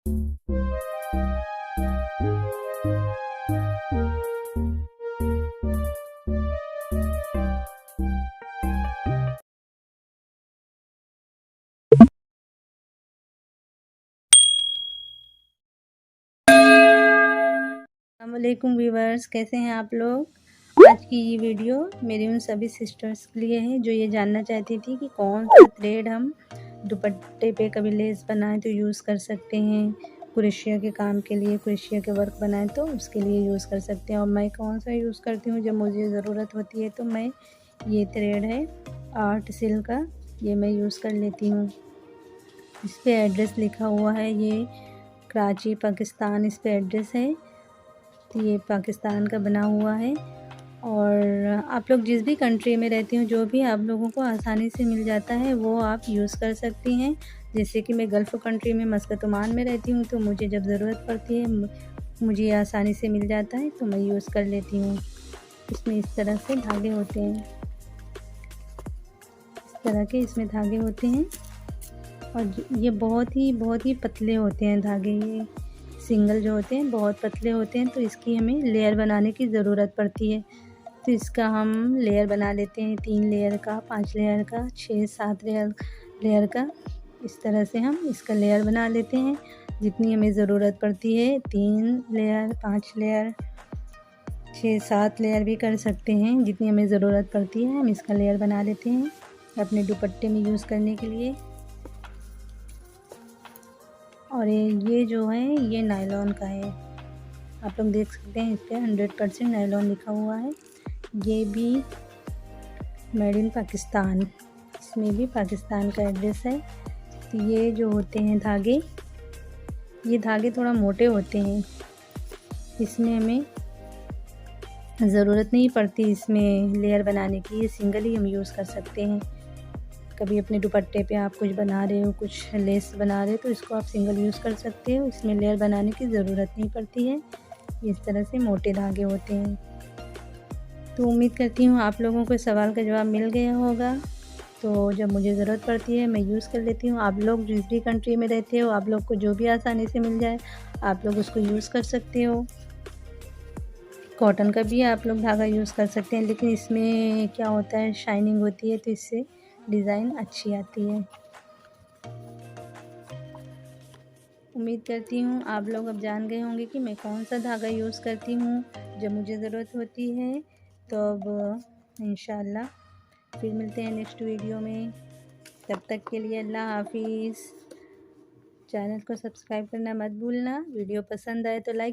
अस्सलामुअलैकुम व्यूवर्स, कैसे हैं आप लोग। आज की ये वीडियो मेरी उन सभी सिस्टर्स के लिए है जो ये जानना चाहती थी कि कौन सा थ्रेड हम दुपट्टे पे कभी लेस बनाएं तो यूज़ कर सकते हैं, क्रोशिया के काम के लिए, क्रोशिया के वर्क बनाएं तो उसके लिए यूज़ कर सकते हैं। और मैं कौन सा यूज़ करती हूँ जब मुझे ज़रूरत होती है, तो मैं ये थ्रेड है आर्ट सिल्क का, ये मैं यूज़ कर लेती हूँ। इस पर एड्रेस लिखा हुआ है, ये कराची पाकिस्तान इस पर एड्रेस है। तो ये पाकिस्तान का बना हुआ है। और आप लोग जिस भी कंट्री में रहती हो, जो भी आप लोगों को आसानी से मिल जाता है वो आप यूज़ कर सकती हैं। जैसे कि मैं गल्फ़ कंट्री में मस्कत ओमान में रहती हूँ, तो मुझे जब ज़रूरत पड़ती है मुझे आसानी से मिल जाता है तो मैं यूज़ कर लेती हूँ। इसमें इस तरह से धागे होते हैं, इस तरह के इसमें धागे होते हैं। और ये बहुत ही पतले होते हैं धागे, ये सिंगल जो होते हैं बहुत पतले होते हैं, तो इसकी हमें लेयर बनाने की ज़रूरत पड़ती है। तो इसका हम लेयर बना लेते हैं, 3 लेयर का, 5 लेयर का, 6-7 लेयर का। इस तरह से हम इसका लेयर बना लेते हैं जितनी हमें ज़रूरत पड़ती है। 3 लेयर, 5 लेयर, 6-7 लेयर भी कर सकते हैं, जितनी हमें ज़रूरत पड़ती है हम इसका लेयर बना लेते हैं अपने दुपट्टे में यूज़ करने के लिए। और ये जो है ये नायलॉन का है, आप लोग देख सकते हैं इस पर 100% नायलॉन लिखा हुआ है। ये भी मेड इन पाकिस्तान, इसमें भी पाकिस्तान का एड्रेस है। तो ये जो होते हैं धागे, ये धागे थोड़ा मोटे होते हैं, इसमें हमें ज़रूरत नहीं पड़ती इसमें लेयर बनाने की, ये सिंगल ही हम यूज़ कर सकते हैं। कभी अपने दुपट्टे पे आप कुछ बना रहे हो, कुछ लेस बना रहे हो, तो इसको आप सिंगल यूज़ कर सकते हो, इसमें लेयर बनाने की ज़रूरत नहीं पड़ती है। इस तरह से मोटे धागे होते हैं। तो उम्मीद करती हूँ आप लोगों को इस सवाल का जवाब मिल गया होगा। तो जब मुझे ज़रूरत पड़ती है मैं यूज़ कर लेती हूँ। आप लोग जिस भी कंट्री में रहते हो, आप लोग को जो भी आसानी से मिल जाए आप लोग उसको यूज़ कर सकते हो। कॉटन का भी आप लोग धागा यूज़ कर सकते हैं, लेकिन इसमें क्या होता है शाइनिंग होती है, तो इससे डिज़ाइन अच्छी आती है। उम्मीद करती हूँ आप लोग अब जान गए होंगे कि मैं कौन सा धागा यूज़ करती हूँ जब मुझे ज़रूरत होती है। तो अब इंशाल्लाह फिर मिलते हैं नेक्स्ट वीडियो में। तब तक के लिए अल्लाह हाफिज़। चैनल को सब्सक्राइब करना मत भूलना। वीडियो पसंद आए तो लाइक